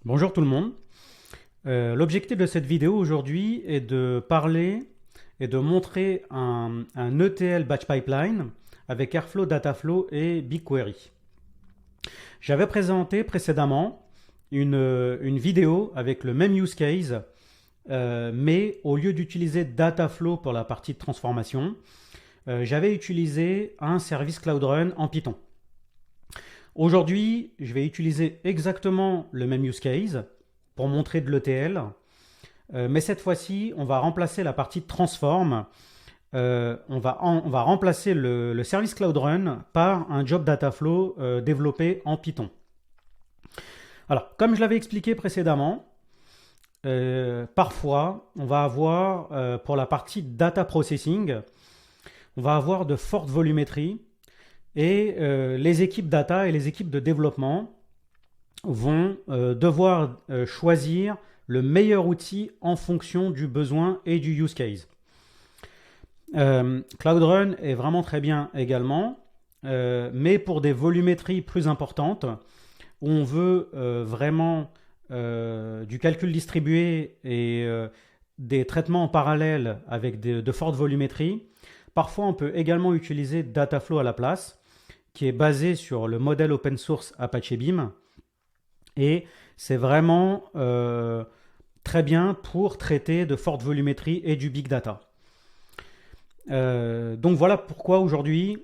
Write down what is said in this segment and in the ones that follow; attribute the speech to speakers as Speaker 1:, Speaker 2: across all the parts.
Speaker 1: Bonjour tout le monde. L'objectif de cette vidéo aujourd'hui est de parler et de montrer un ETL Batch Pipeline avec Airflow, Dataflow et BigQuery. J'avais présenté précédemment une vidéo avec le même use case, mais au lieu d'utiliser Dataflow pour la partie de transformation, j'avais utilisé un service Cloud Run en Python. Aujourd'hui, je vais utiliser exactement le même use case pour montrer de l'ETL, mais cette fois-ci, on va remplacer la partie de transform. On va remplacer le service Cloud Run par un job Dataflow développé en Python. Alors, comme je l'avais expliqué précédemment, parfois, on va avoir, pour la partie data processing, on va avoir de fortes volumétries et les équipes data et les équipes de développement vont devoir choisir le meilleur outil en fonction du besoin et du use case. Cloud Run est vraiment très bien également, mais pour des volumétries plus importantes, où on veut vraiment du calcul distribué et des traitements en parallèle avec de fortes volumétries, parfois on peut également utiliser Dataflow à la place, qui est basé sur le modèle open source Apache Beam. Et c'est vraiment très bien pour traiter de fortes volumétries et du big data. Donc voilà pourquoi aujourd'hui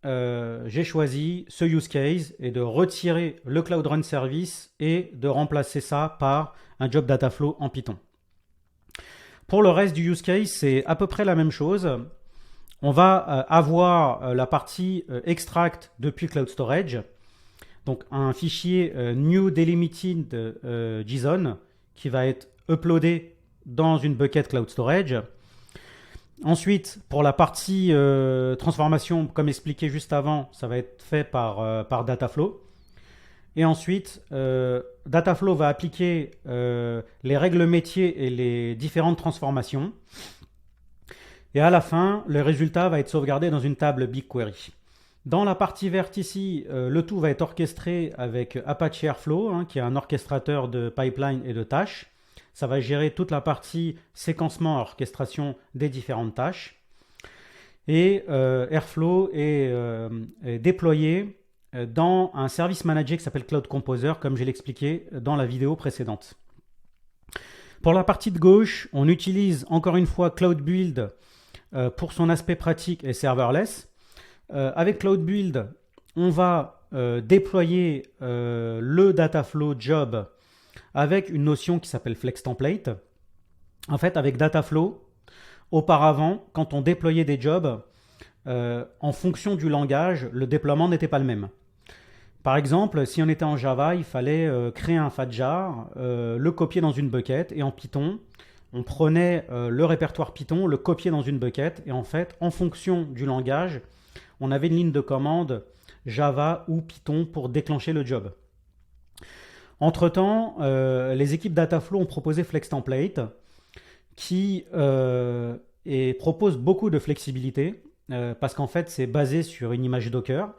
Speaker 1: j'ai choisi ce use case et de retirer le Cloud Run Service et de remplacer ça par un job Dataflow en Python. Pour le reste du use case, c'est à peu près la même chose. On va avoir la partie extract depuis Cloud Storage, donc un fichier new delimited JSON qui va être uploadé dans une bucket Cloud Storage. Ensuite, pour la partie transformation, comme expliqué juste avant, ça va être fait par Dataflow. Et ensuite, Dataflow va appliquer les règles métiers et les différentes transformations. Et à la fin, le résultat va être sauvegardé dans une table BigQuery. Dans la partie verte ici, le tout va être orchestré avec Apache Airflow, qui est un orchestrateur de pipeline et de tâches. Ça va gérer toute la partie séquencement, orchestration des différentes tâches. Et Airflow est déployé dans un service manager qui s'appelle Cloud Composer, comme je l'ai expliqué dans la vidéo précédente. Pour la partie de gauche, on utilise encore une fois Cloud Build pour son aspect pratique et serverless. Avec Cloud Build, on va déployer le Dataflow job avec une notion qui s'appelle Flex Template. En fait, avec Dataflow, auparavant, quand on déployait des jobs, en fonction du langage, le déploiement n'était pas le même. Par exemple, si on était en Java, il fallait créer un fadjar, le copier dans une bucket, et en Python, on prenait le répertoire Python, le copier dans une bucket, et en fait, en fonction du langage, on avait une ligne de commande Java ou Python pour déclencher le job. Entre-temps, les équipes Dataflow ont proposé Flex Template, qui propose beaucoup de flexibilité, parce qu'en fait, c'est basé sur une image Docker.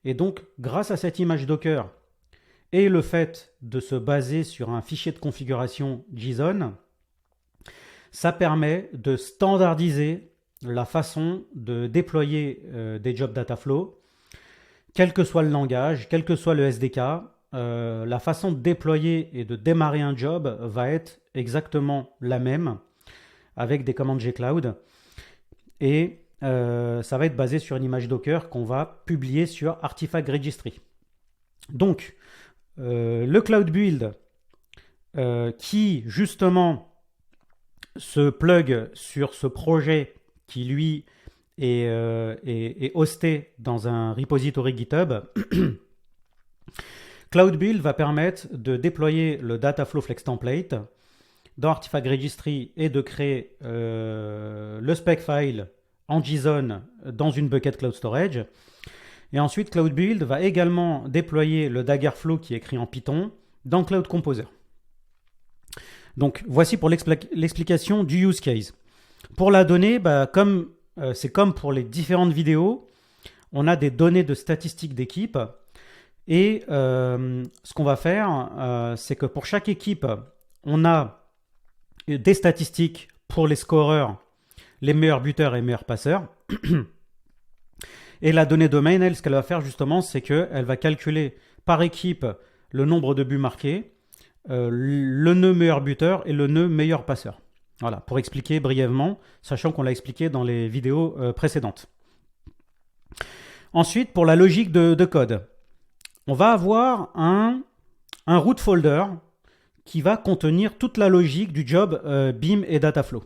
Speaker 1: Et donc, grâce à cette image Docker et le fait de se baser sur un fichier de configuration JSON, ça permet de standardiser la façon de déployer des jobs Dataflow, quel que soit le langage, quel que soit le SDK. La façon de déployer et de démarrer un job va être exactement la même avec des commandes gcloud. Et ça va être basé sur une image Docker qu'on va publier sur Artifact Registry. Donc, le Cloud Build qui justement se plug sur ce projet qui lui est hosté dans un repository GitHub, Cloud Build va permettre de déployer le Dataflow Flex Template dans Artifact Registry et de créer le spec file en JSON dans une bucket Cloud Storage. Et ensuite, Cloud Build va également déployer le Daggerflow qui est écrit en Python dans Cloud Composer. Donc, voici pour l'explication du use case. Pour la donnée, c'est comme pour les différentes vidéos, on a des données de statistiques d'équipe Et ce qu'on va faire, c'est que pour chaque équipe, on a des statistiques pour les scoreurs, les meilleurs buteurs et meilleurs passeurs. Et la donnée domain, elle, ce qu'elle va faire justement, c'est qu'elle va calculer par équipe le nombre de buts marqués, le nœud meilleur buteur et le nœud meilleur passeur. Voilà, pour expliquer brièvement, sachant qu'on l'a expliqué dans les vidéos précédentes. Ensuite, pour la logique de code, on va avoir un root folder qui va contenir toute la logique du job BIM et Dataflow.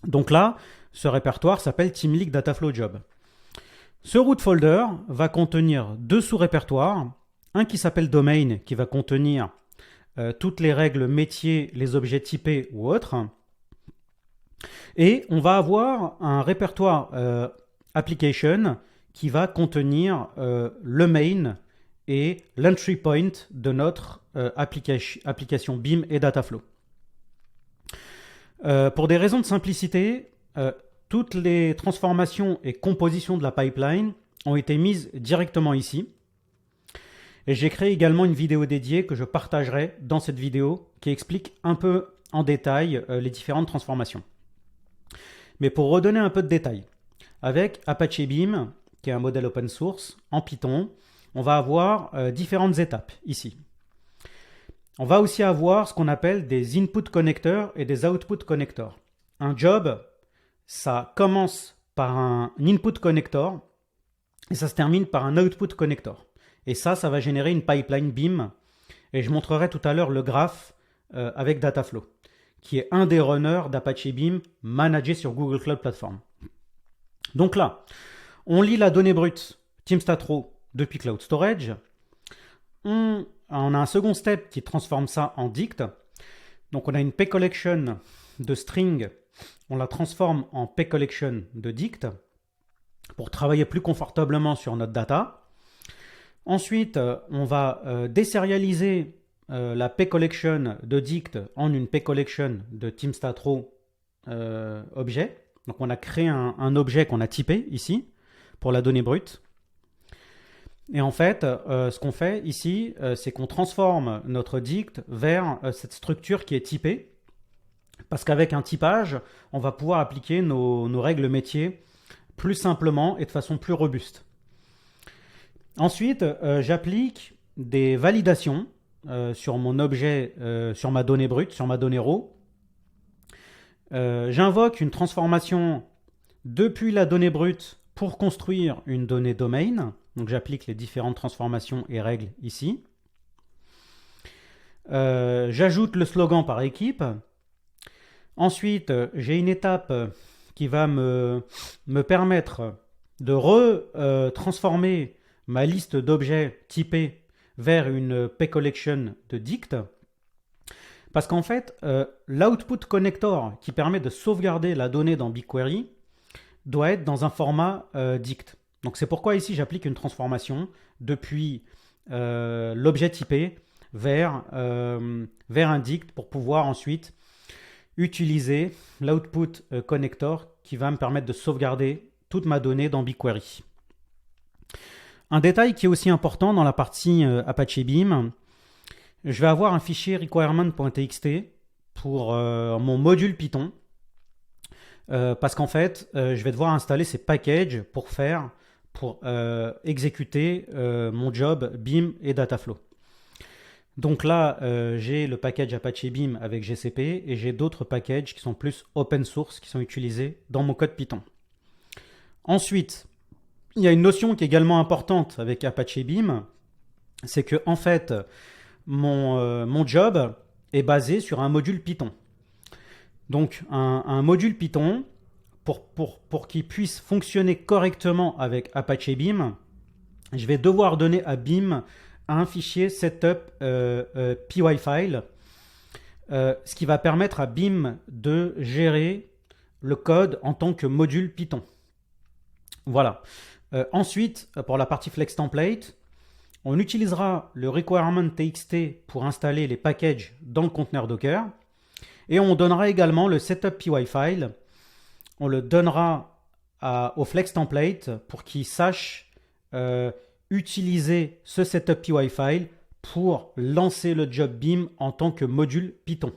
Speaker 1: Donc là, ce répertoire s'appelle TeamLeak Dataflow Job. Ce root folder va contenir deux sous-répertoires, un qui s'appelle Domain, qui va contenir toutes les règles métiers, les objets typés ou autres. Et on va avoir un répertoire Application qui va contenir le main et l'entry point de notre application BIM et Dataflow. Pour des raisons de simplicité, toutes les transformations et compositions de la pipeline ont été mises directement ici. Et j'ai créé également une vidéo dédiée que je partagerai dans cette vidéo qui explique un peu en détail les différentes transformations. Mais pour redonner un peu de détails, avec Apache Beam, qui est un modèle open source en Python, on va avoir différentes étapes ici. On va aussi avoir ce qu'on appelle des input connecteurs et des output connectors. Un job, ça commence par un input connector et ça se termine par un output connector. Et ça va générer une pipeline BIM. Et je montrerai tout à l'heure le graphe avec Dataflow, qui est un des runners d'Apache Beam managé sur Google Cloud Platform. Donc là, on lit la donnée brute TeamStatRaw depuis Cloud Storage. On a un second step qui transforme ça en dict. Donc on a une pCollection de string. On la transforme en pCollection de dict pour travailler plus confortablement sur notre data. Ensuite, on va désérialiser la pCollection de dict en une pCollection de TeamStatRaw objet. Donc on a créé un objet qu'on a typé ici pour la donnée brute. Et en fait, ce qu'on fait ici, c'est qu'on transforme notre dict vers cette structure qui est typée. Parce qu'avec un typage, on va pouvoir appliquer nos règles métiers plus simplement et de façon plus robuste. Ensuite, j'applique des validations sur mon objet, sur ma donnée brute, sur ma donnée raw. J'invoque une transformation depuis la donnée brute pour construire une donnée domain. Donc j'applique les différentes transformations et règles ici. J'ajoute le slogan par équipe. Ensuite, j'ai une étape qui va me permettre de retransformer ma liste d'objets typés vers une pCollection de dict. Parce qu'en fait, l'output connector qui permet de sauvegarder la donnée dans BigQuery doit être dans un format dict. Donc c'est pourquoi ici j'applique une transformation depuis l'objet typé vers un dict pour pouvoir ensuite utiliser l'output connector qui va me permettre de sauvegarder toute ma donnée dans BigQuery. Un détail qui est aussi important dans la partie Apache Beam, je vais avoir un fichier requirement.txt pour mon module Python parce qu'en fait, je vais devoir installer ces packages pour exécuter mon job BIM et Dataflow. Donc là, j'ai le package Apache Beam avec GCP et j'ai d'autres packages qui sont plus open source qui sont utilisés dans mon code Python. Ensuite, il y a une notion qui est également importante avec Apache Beam, c'est que en fait, mon job est basé sur un module Python. Donc un module Python, pour qu'il puisse fonctionner correctement avec Apache Beam, je vais devoir donner à Beam un fichier setup py file, ce qui va permettre à Beam de gérer le code en tant que module Python. Voilà. Ensuite, pour la partie flex template, on utilisera le requirement.txt pour installer les packages dans le conteneur Docker et on donnera également le setup py file. On le donnera au flex template pour qu'il sache utiliser ce setup PY file pour lancer le job Beam en tant que module Python.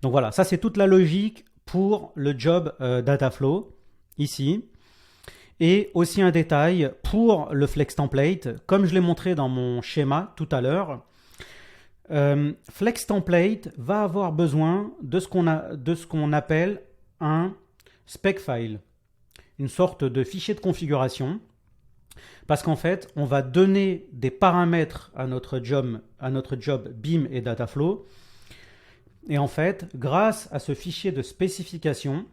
Speaker 1: Donc voilà, ça c'est toute la logique pour le job Dataflow ici. Et aussi un détail pour le Flex Template, comme je l'ai montré dans mon schéma tout à l'heure, Flex Template va avoir besoin de ce qu'on appelle un spec file, une sorte de fichier de configuration, parce qu'en fait, on va donner des paramètres à notre job Beam et Dataflow. Et en fait, grâce à ce fichier de spécification,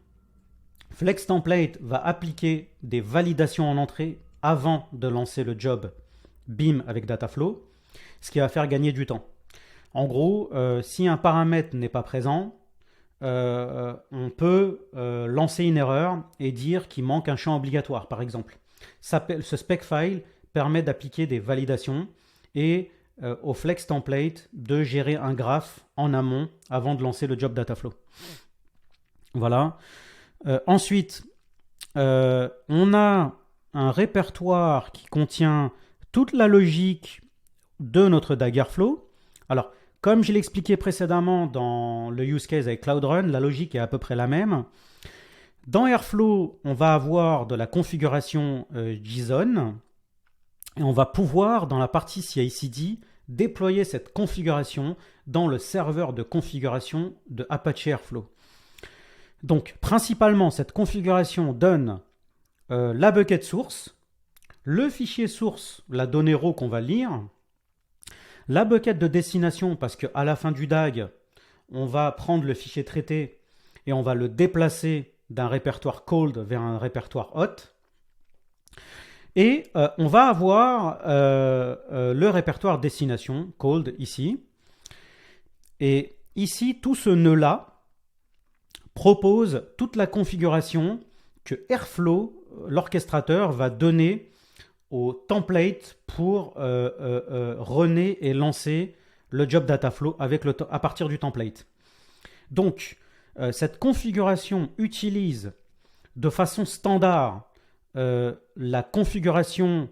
Speaker 1: Flex Template va appliquer des validations en entrée avant de lancer le job Beam avec Dataflow, ce qui va faire gagner du temps. En gros, si un paramètre n'est pas présent, on peut lancer une erreur et dire qu'il manque un champ obligatoire, par exemple. Ce spec file permet d'appliquer des validations et au Flex Template de gérer un graphe en amont avant de lancer le job Dataflow. Voilà. Ensuite, on a un répertoire qui contient toute la logique de notre Daggerflow. Alors, comme je l'ai expliqué précédemment dans le use case avec Cloud Run, la logique est à peu près la même. Dans Airflow, on va avoir de la configuration JSON et on va pouvoir, dans la partie CI/CD, déployer cette configuration dans le serveur de configuration de Apache Airflow. Donc, principalement, cette configuration donne la bucket source, le fichier source, la donnée raw qu'on va lire, la bucket de destination, parce qu'à la fin du DAG, on va prendre le fichier traité et on va le déplacer d'un répertoire cold vers un répertoire hot. Et on va avoir le répertoire destination, cold, ici. Et ici, tout ce nœud-là propose toute la configuration que Airflow, l'orchestrateur, va donner au template pour runner et lancer le job Dataflow à partir du template. Donc, cette configuration utilise de façon standard la configuration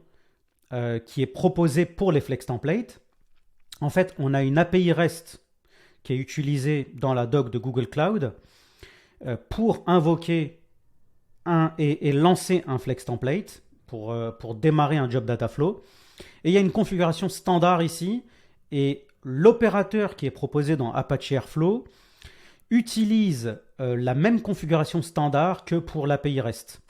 Speaker 1: qui est proposée pour les Flex Templates. En fait, on a une API REST qui est utilisée dans la doc de Google Cloud pour invoquer et lancer un Flex Template pour démarrer un job Dataflow. Et il y a une configuration standard ici, et l'opérateur qui est proposé dans Apache Airflow utilise la même configuration standard que pour l'API REST.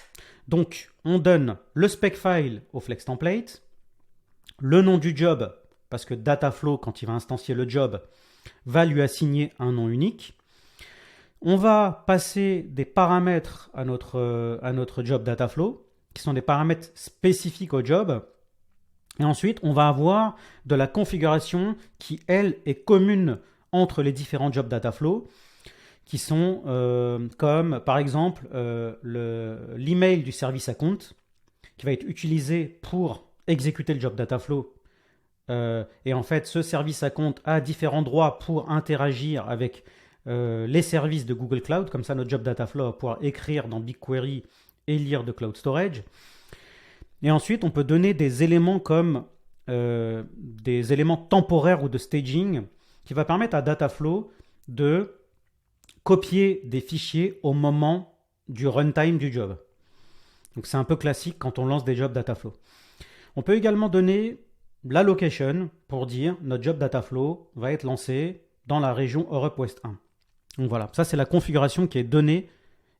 Speaker 1: Donc, on donne le spec file au Flex Template, le nom du job, parce que Dataflow, quand il va instancier le job, va lui assigner un nom unique. On va passer des paramètres à notre job Dataflow, qui sont des paramètres spécifiques au job. Et ensuite, on va avoir de la configuration qui, elle, est commune entre les différents jobs Dataflow, qui sont comme, par exemple, l'email du service account, qui va être utilisé pour exécuter le job Dataflow. Et en fait, ce service account a différents droits pour interagir avec les services de Google Cloud. Comme ça, notre job Dataflow va pouvoir écrire dans BigQuery et lire de Cloud Storage. Et ensuite, on peut donner des éléments comme des éléments temporaires ou de staging qui va permettre à Dataflow de copier des fichiers au moment du runtime du job. Donc c'est un peu classique quand on lance des jobs Dataflow. On peut également donner la location pour dire notre job Dataflow va être lancé dans la région Europe West 1. Donc voilà, ça c'est la configuration qui est donnée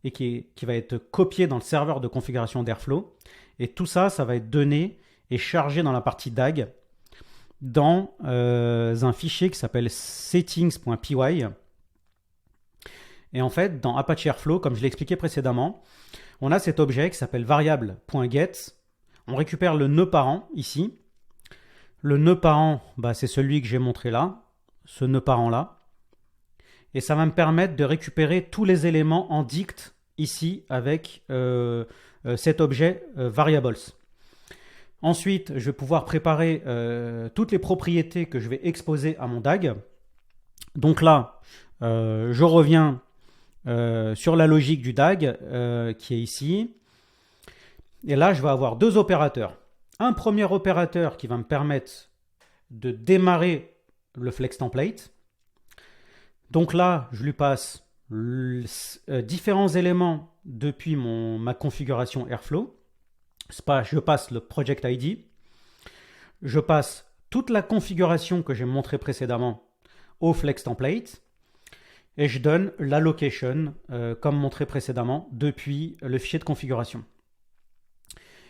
Speaker 1: et qui va être copiée dans le serveur de configuration d'Airflow. Et tout ça, ça va être donné et chargé dans la partie DAG dans un fichier qui s'appelle settings.py. Et en fait, dans Apache Airflow, comme je l'ai expliqué précédemment, on a cet objet qui s'appelle variable.get. On récupère le nœud parent ici. Le nœud parent, c'est celui que j'ai montré là, ce nœud parent-là. Et ça va me permettre de récupérer tous les éléments en dict ici avec cet objet variables. Ensuite, je vais pouvoir préparer toutes les propriétés que je vais exposer à mon DAG. Donc là, je reviens sur la logique du DAG qui est ici. Et là, je vais avoir deux opérateurs. un premier opérateur qui va me permettre de démarrer le flex template. Donc là, je lui passe différents éléments depuis ma configuration Airflow. Je passe le project ID, je passe toute la configuration que j'ai montrée précédemment au flex template et je donne la location comme montré précédemment depuis le fichier de configuration.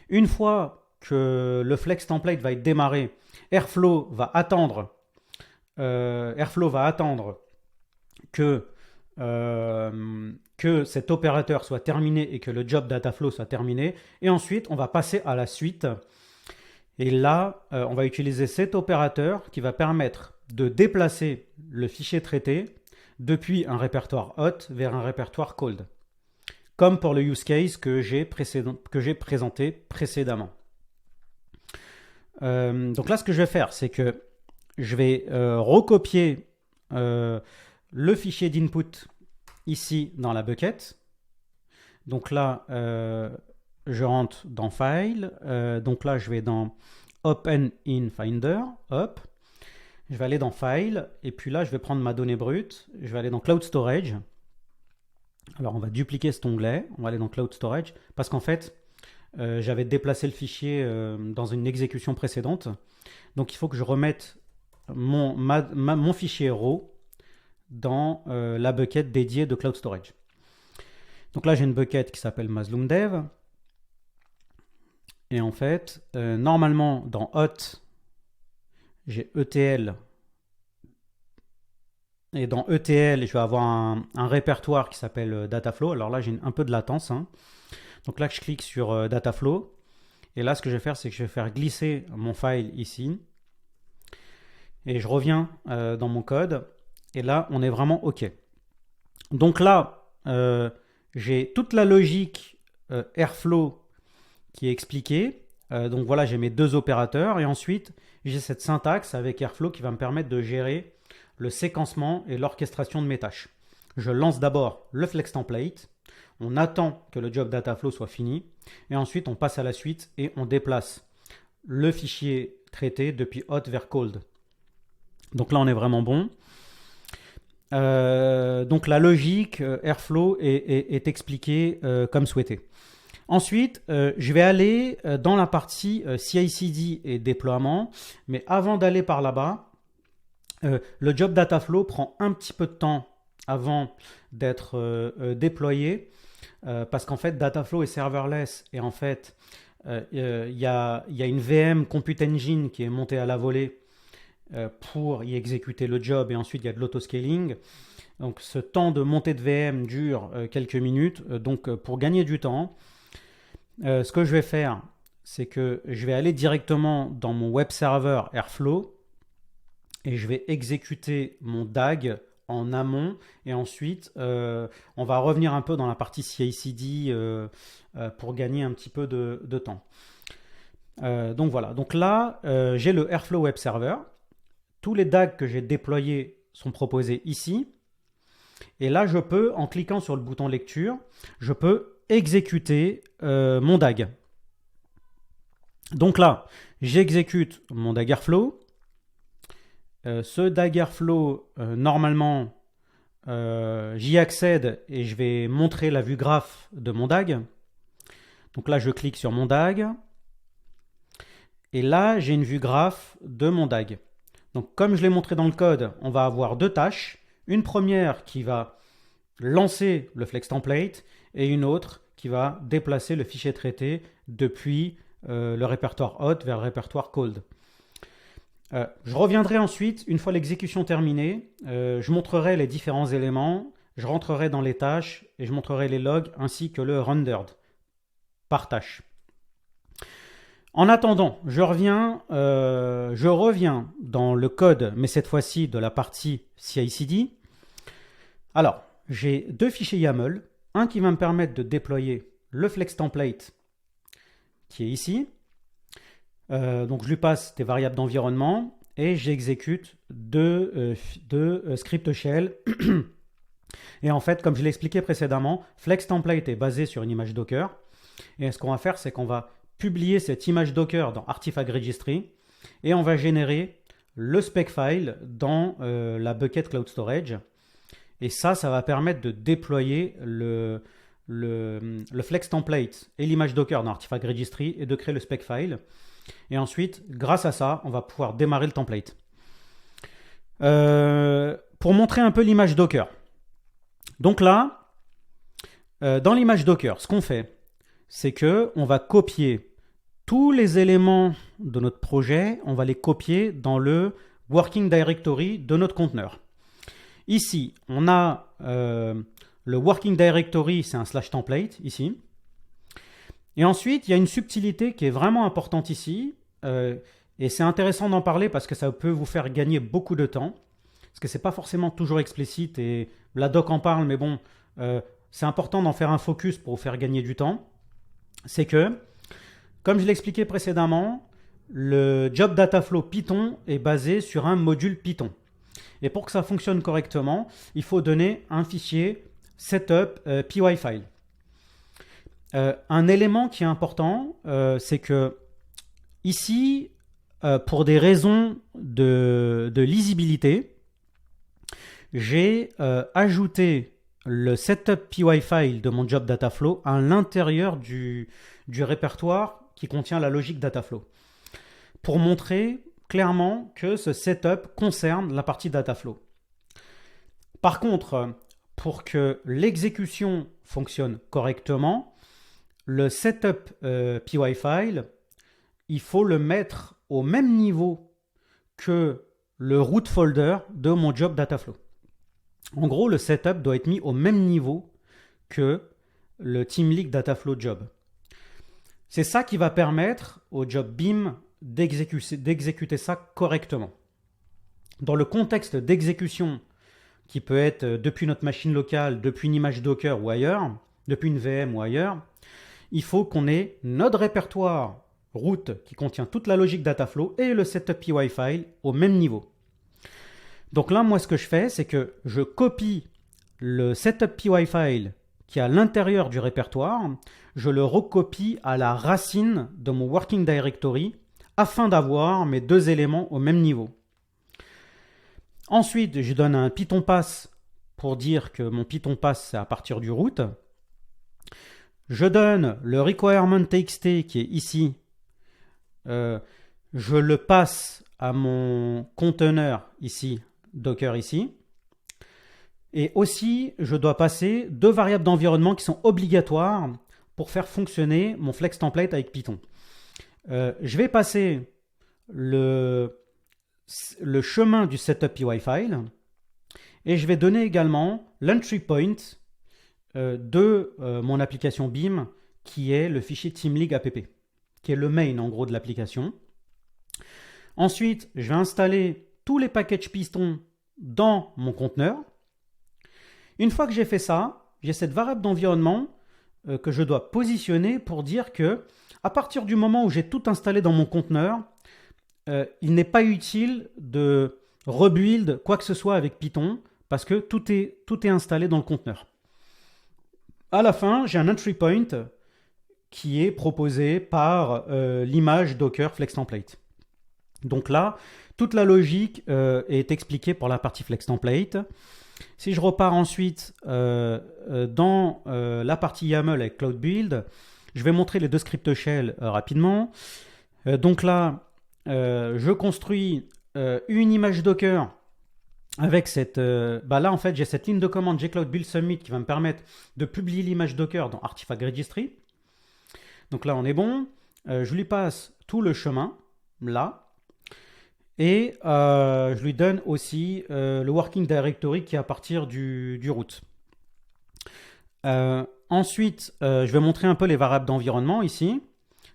Speaker 1: Une fois que le flex template va être démarré, Airflow va attendre que cet opérateur soit terminé et que le job Dataflow soit terminé. Et ensuite, on va passer à la suite. Et là, on va utiliser cet opérateur qui va permettre de déplacer le fichier traité depuis un répertoire hot vers un répertoire cold. Comme pour le use case que j'ai présenté précédemment. Donc là, ce que je vais faire, c'est que je vais recopier le fichier d'input ici dans la bucket. Donc là, je rentre dans File. Donc là, je vais dans Open in Finder. Hop. Je vais aller dans File. Et puis là, je vais prendre ma donnée brute. Je vais aller dans Cloud Storage. Alors, on va dupliquer cet onglet. On va aller dans Cloud Storage. Parce qu'en fait, j'avais déplacé le fichier dans une exécution précédente. Donc, il faut que je remette mon fichier raw dans la bucket dédiée de Cloud Storage. Donc là, j'ai une bucket qui s'appelle MazloomDev. Et en fait, normalement, dans Hot, j'ai ETL. Et dans ETL, je vais avoir un répertoire qui s'appelle Dataflow. Alors là, j'ai un peu de latence. Donc là, je clique sur Dataflow. Et là, ce que je vais faire, c'est que je vais faire glisser mon file ici. Et je reviens dans mon code. Et là, on est vraiment OK. Donc là, j'ai toute la logique Airflow qui est expliquée. Donc voilà, j'ai mes deux opérateurs. Et ensuite, j'ai cette syntaxe avec Airflow qui va me permettre de gérer le séquencement et l'orchestration de mes tâches. Je lance d'abord le flex template. On attend que le job Dataflow soit fini. Et ensuite, on passe à la suite et on déplace le fichier traité depuis hot vers cold. Donc là, on est vraiment bon. Donc la logique Airflow est expliquée comme souhaité. Ensuite, je vais aller dans la partie CI/CD et déploiement. Mais avant d'aller par là-bas, le job Dataflow prend un petit peu de temps avant d'être déployé parce qu'en fait, Dataflow est serverless et en fait, il y a une VM Compute Engine qui est montée à la volée pour y exécuter le job et ensuite il y a de l'autoscaling. Donc ce temps de montée de VM dure quelques minutes. Donc pour gagner du temps, ce que je vais faire, c'est que je vais aller directement dans mon web server Airflow et je vais exécuter mon DAG en amont et ensuite on va revenir un peu dans la partie CI/CD pour gagner un petit peu de temps. Donc voilà, donc là j'ai le Airflow Web Server. Tous les DAG que j'ai déployés sont proposés ici. Et là, je peux, en cliquant sur le bouton lecture, je peux exécuter mon DAG. Donc là, j'exécute mon DAG Airflow. Ce DAG Airflow, normalement, j'y accède et je vais montrer la vue graph de mon DAG. Donc là, je clique sur mon DAG. Et là, j'ai une vue graph de mon DAG. Donc, comme je l'ai montré dans le code, on va avoir deux tâches. Une première qui va lancer le flex template et une autre qui va déplacer le fichier traité depuis le répertoire hot vers le répertoire cold. Je reviendrai ensuite, une fois l'exécution terminée, je montrerai les différents éléments, je rentrerai dans les tâches et je montrerai les logs ainsi que le rendered par tâche. En attendant, je reviens dans le code, mais cette fois-ci de la partie CI/CD. Alors, j'ai deux fichiers YAML, un qui va me permettre de déployer le flex template qui est ici. Donc, je lui passe des variables d'environnement et j'exécute deux scripts shell. Et en fait, comme je l'ai expliqué précédemment, flex template est basé sur une image Docker. Et ce qu'on va faire, c'est qu'on va publier cette image Docker dans Artifact Registry et on va générer le spec file dans la bucket Cloud Storage. Et ça va permettre de déployer le Flex Template et l'image Docker dans Artifact Registry et de créer le spec file. Et ensuite, grâce à ça, on va pouvoir démarrer le template. Pour montrer un peu l'image Docker. Donc là, dans l'image Docker, ce qu'on fait, c'est qu'on va copier tous les éléments de notre projet, on va les copier dans le Working Directory de notre conteneur. Ici, on a le Working Directory, c'est un /template, ici. Et ensuite, il y a une subtilité qui est vraiment importante ici, et c'est intéressant d'en parler parce que ça peut vous faire gagner beaucoup de temps, parce que ce n'est pas forcément toujours explicite, et la doc en parle, mais bon, c'est important d'en faire un focus pour vous faire gagner du temps. C'est que, comme je l'expliquais précédemment, le job Dataflow Python est basé sur un module Python. Et pour que ça fonctionne correctement, il faut donner un fichier setup py-file. Un élément qui est important, c'est que ici, pour des raisons de lisibilité, j'ai ajouté le setup py-file de mon job Dataflow à l'intérieur du répertoire qui contient la logique Dataflow, pour montrer clairement que ce setup concerne la partie Dataflow. Par contre, pour que l'exécution fonctionne correctement, le setup py-file, il faut le mettre au même niveau que le root folder de mon job Dataflow. En gros, le setup doit être mis au même niveau que le TeamLeak Dataflow job. C'est ça qui va permettre au job BIM d'exécuter ça correctement. Dans le contexte d'exécution, qui peut être depuis notre machine locale, depuis une image Docker ou ailleurs, depuis une VM ou ailleurs, il faut qu'on ait notre répertoire root qui contient toute la logique Dataflow et le setup py-file au même niveau. Donc là, moi, ce que je fais, c'est que je copie le setup py-file qui est à l'intérieur du répertoire, je le recopie à la racine de mon working directory afin d'avoir mes deux éléments au même niveau. Ensuite, je donne un Python pass pour dire que mon Python pass, c'est à partir du root. Je donne le requirement txt qui est ici. Je le passe à mon conteneur ici, Docker ici. Et aussi, je dois passer deux variables d'environnement qui sont obligatoires pour faire fonctionner mon Flex Template avec Python. Je vais passer le chemin du setup py-file et je vais donner également l'entry point de mon application BIM qui est le fichier TeamLeak app, qui est le main en gros de l'application. Ensuite, je vais installer tous les packages Python dans mon conteneur. Une fois que j'ai fait ça, j'ai cette variable d'environnement que je dois positionner pour dire que à partir du moment où j'ai tout installé dans mon conteneur, il n'est pas utile de rebuild quoi que ce soit avec Python parce que tout est installé dans le conteneur. À la fin, j'ai un entry point qui est proposé par l'image Docker Flex Template. Donc là, toute la logique est expliquée pour la partie Flex Template. Si je repars ensuite dans la partie YAML avec Cloud Build, je vais montrer les deux scripts shell rapidement. Donc là, je construis une image Docker avec cette... là, en fait, j'ai cette ligne de commande gcloud build submit qui va me permettre de publier l'image Docker dans Artifact Registry. Donc là, on est bon. Je lui passe tout le chemin, là. Et je lui donne aussi le working directory qui est à partir du root. Ensuite, je vais montrer un peu les variables d'environnement ici.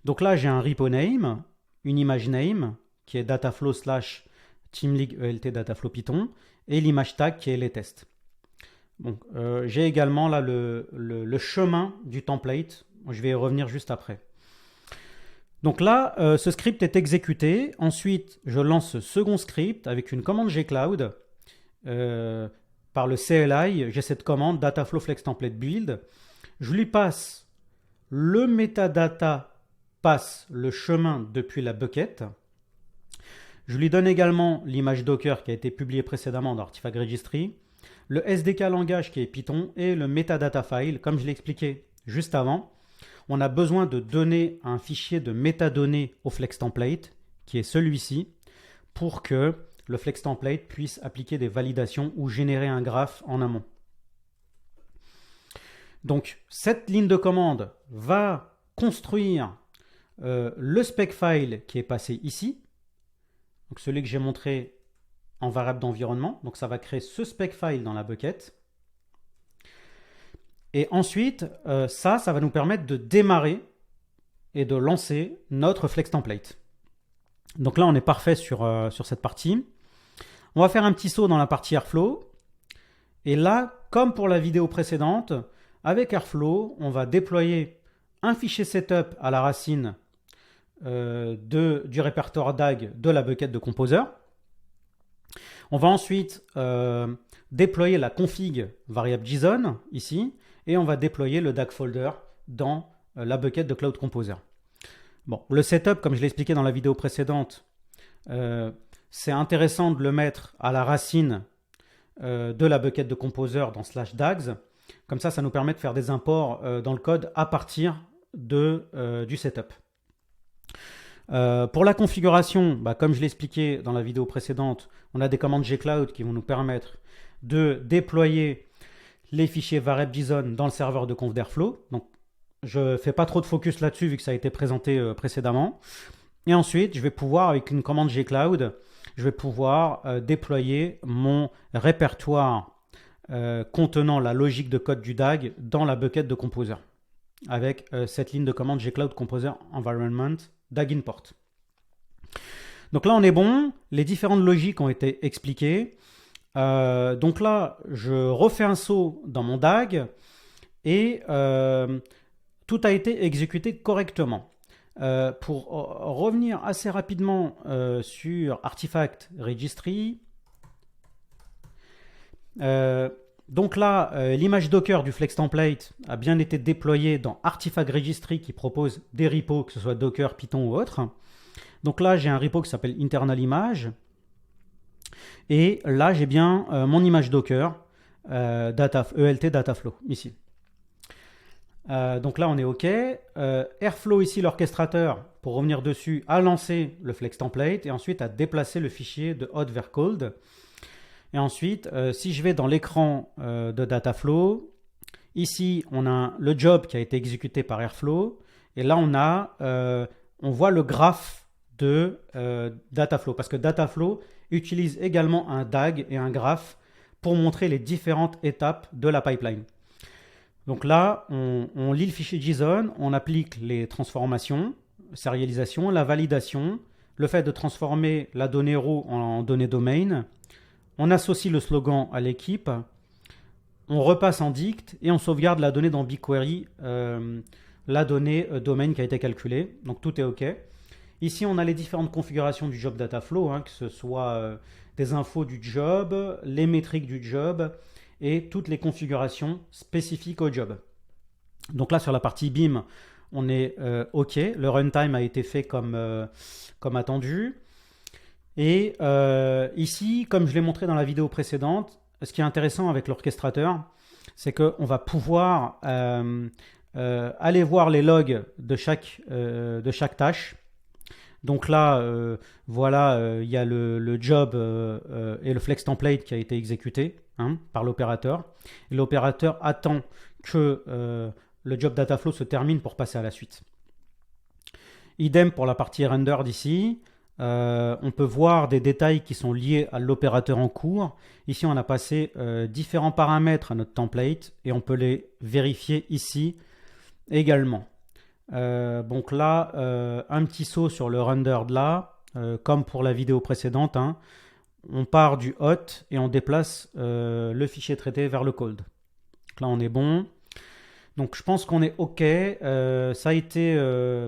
Speaker 1: Donc là, j'ai un repo name, une image name qui est dataflow / TeamLeak ELT Dataflow Python et l'image tag qui est les tests. Donc, j'ai également là le chemin du template. Je vais y revenir juste après. Donc là, ce script est exécuté. Ensuite, je lance ce second script avec une commande gcloud. Par le CLI, j'ai cette commande Dataflow Flex Template Build. Je lui passe le metadata passe le chemin depuis la bucket. Je lui donne également l'image Docker qui a été publiée précédemment dans Artifact Registry, le SDK langage qui est Python et le metadata file, comme je l'ai expliqué juste avant. On a besoin de donner un fichier de métadonnées au flex template, qui est celui-ci, pour que le flex template puisse appliquer des validations ou générer un graphe en amont. Donc, cette ligne de commande va construire le spec file qui est passé ici, donc celui que j'ai montré en variable d'environnement. Donc, ça va créer ce spec file dans la bucket. Et ensuite, ça va nous permettre de démarrer et de lancer notre flex template. Donc là, on est parfait sur cette partie. On va faire un petit saut dans la partie Airflow. Et là, comme pour la vidéo précédente, avec Airflow, on va déployer un fichier setup à la racine du répertoire DAG de la bucket de Composer. On va ensuite déployer la config variable JSON ici. Et on va déployer le DAG folder dans la bucket de Cloud Composer. Bon, le setup, comme je l'ai expliqué dans la vidéo précédente, c'est intéressant de le mettre à la racine de la bucket de Composer dans /dags. Comme ça nous permet de faire des imports dans le code à partir du setup. Pour la configuration, comme je l'ai expliqué dans la vidéo précédente, on a des commandes gcloud qui vont nous permettre de déployer les fichiers variables JSON dans le serveur de conf d'Airflow. Donc, je ne fais pas trop de focus là-dessus vu que ça a été présenté précédemment. Et ensuite, je vais pouvoir, avec une commande gcloud, je vais pouvoir déployer mon répertoire contenant la logique de code du DAG dans la bucket de Composer avec cette ligne de commande gcloud composer environment DAG import. Donc là, on est bon. Les différentes logiques ont été expliquées. Donc là, je refais un saut dans mon DAG et tout a été exécuté correctement. Pour revenir assez rapidement sur Artifact Registry, donc là, l'image Docker du Flex Template a bien été déployée dans Artifact Registry qui propose des repos, que ce soit Docker, Python ou autre. Donc là, j'ai un repo qui s'appelle internal image. Et là, j'ai bien mon image Docker, ELT Dataflow, ici. Donc là, on est OK. Airflow, ici, l'orchestrateur, pour revenir dessus, a lancé le Flex Template et ensuite a déplacé le fichier de hot vers cold. Et ensuite, si je vais dans l'écran de Dataflow, ici, on a le job qui a été exécuté par Airflow. Et là, on voit le graphe de Dataflow, parce que Dataflow utilise également un DAG et un graphe pour montrer les différentes étapes de la pipeline. Donc là, on lit le fichier JSON, on applique les transformations, sérialisation, la validation, le fait de transformer la donnée row en donnée domain, on associe le slogan à l'équipe, on repasse en dict et on sauvegarde la donnée dans BigQuery, la donnée domain qui a été calculée. Donc tout est OK. Ici, on a les différentes configurations du job Dataflow, que ce soit des infos du job, les métriques du job et toutes les configurations spécifiques au job. Donc là, sur la partie BIM, on est OK. Le runtime a été fait comme attendu. Et ici, comme je l'ai montré dans la vidéo précédente, ce qui est intéressant avec l'orchestrateur, c'est qu'on va pouvoir aller voir les logs de chaque tâche. Donc là, voilà, il y a le job et le flex template qui a été exécuté par l'opérateur. Et l'opérateur attend que le job Dataflow se termine pour passer à la suite. Idem pour la partie rendered ici. On peut voir des détails qui sont liés à l'opérateur en cours. Ici, on a passé différents paramètres à notre template et on peut les vérifier ici également. Donc là, un petit saut sur le rendered là, comme pour la vidéo précédente, on part du hot et on déplace le fichier traité vers le cold. Donc là, on est bon. Donc je pense qu'on est OK. Ça a été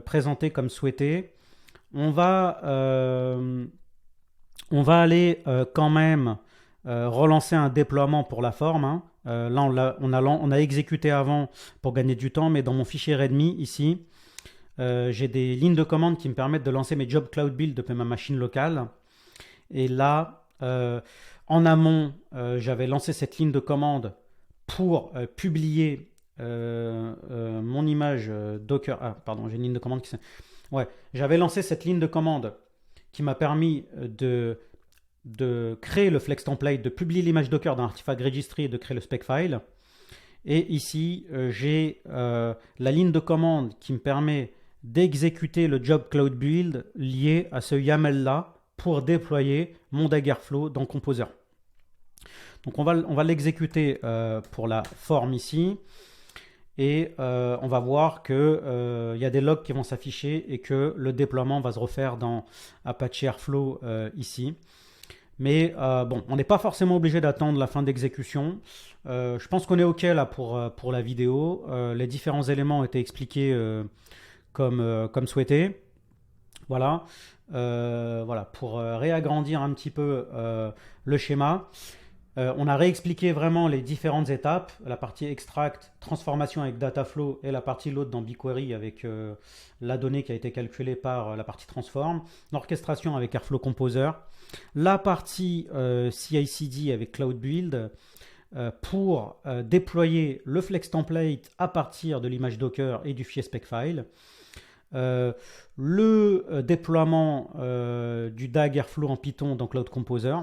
Speaker 1: présenté comme souhaité. On va aller quand même relancer un déploiement pour la forme. Là, on a exécuté avant pour gagner du temps, mais dans mon fichier README ici, j'ai des lignes de commande qui me permettent de lancer mes jobs cloud build depuis ma machine locale. Et là, en amont, j'avais lancé cette ligne de commande pour publier mon image Docker. Ah, pardon, j'ai une ligne de commande qui. Ouais, j'avais lancé cette ligne de commande qui m'a permis de créer le flex template, de publier l'image Docker dans l'artefact registry et de créer le spec file. Et ici, j'ai la ligne de commande qui me permet d'exécuter le job cloud build lié à ce YAML là pour déployer mon Daggerflow dans Composer. Donc on va l'exécuter pour la forme ici. Et on va voir qu'il y a des logs qui vont s'afficher et que le déploiement va se refaire dans Apache Airflow ici. Mais bon, on n'est pas forcément obligé d'attendre la fin d'exécution. Je pense qu'on est OK là pour la vidéo. Les différents éléments ont été expliqués comme souhaité. Voilà. Voilà, pour réagrandir un petit peu le schéma. On a réexpliqué vraiment les différentes étapes, la partie extract, transformation avec Dataflow et la partie load dans BigQuery avec la donnée qui a été calculée par la partie transform, l'orchestration avec Airflow Composer, la partie CI/CD avec Cloud Build pour déployer le Flex Template à partir de l'image Docker et du fichier spec file. Le déploiement du DAG Airflow en Python dans Cloud Composer.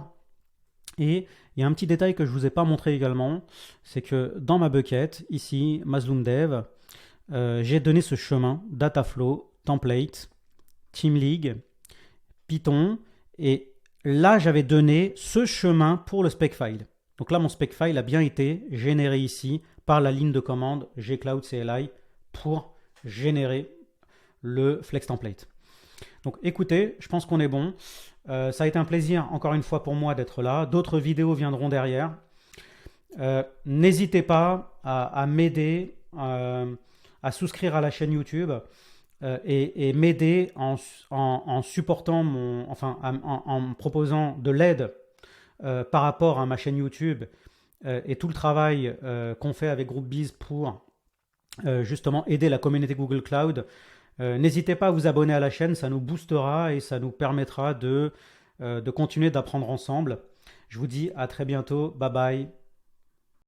Speaker 1: Et il y a un petit détail que je ne vous ai pas montré également, c'est que dans ma bucket, ici, Mazloom Dev, j'ai donné ce chemin, Dataflow, Template, Team League, Python, et là j'avais donné ce chemin pour le spec file. Donc là mon spec file a bien été généré ici par la ligne de commande gcloud CLI pour générer le flex template. Donc écoutez, je pense qu'on est bon. Ça a été un plaisir encore une fois pour moi d'être là. D'autres vidéos viendront derrière. N'hésitez pas à m'aider, à souscrire à la chaîne YouTube et m'aider en supportant en me proposant de l'aide par rapport à ma chaîne YouTube et tout le travail qu'on fait avec GroupBiz pour justement aider la communauté Google Cloud. N'hésitez pas à vous abonner à la chaîne, ça nous boostera et ça nous permettra de continuer d'apprendre ensemble. Je vous dis à très bientôt, bye bye.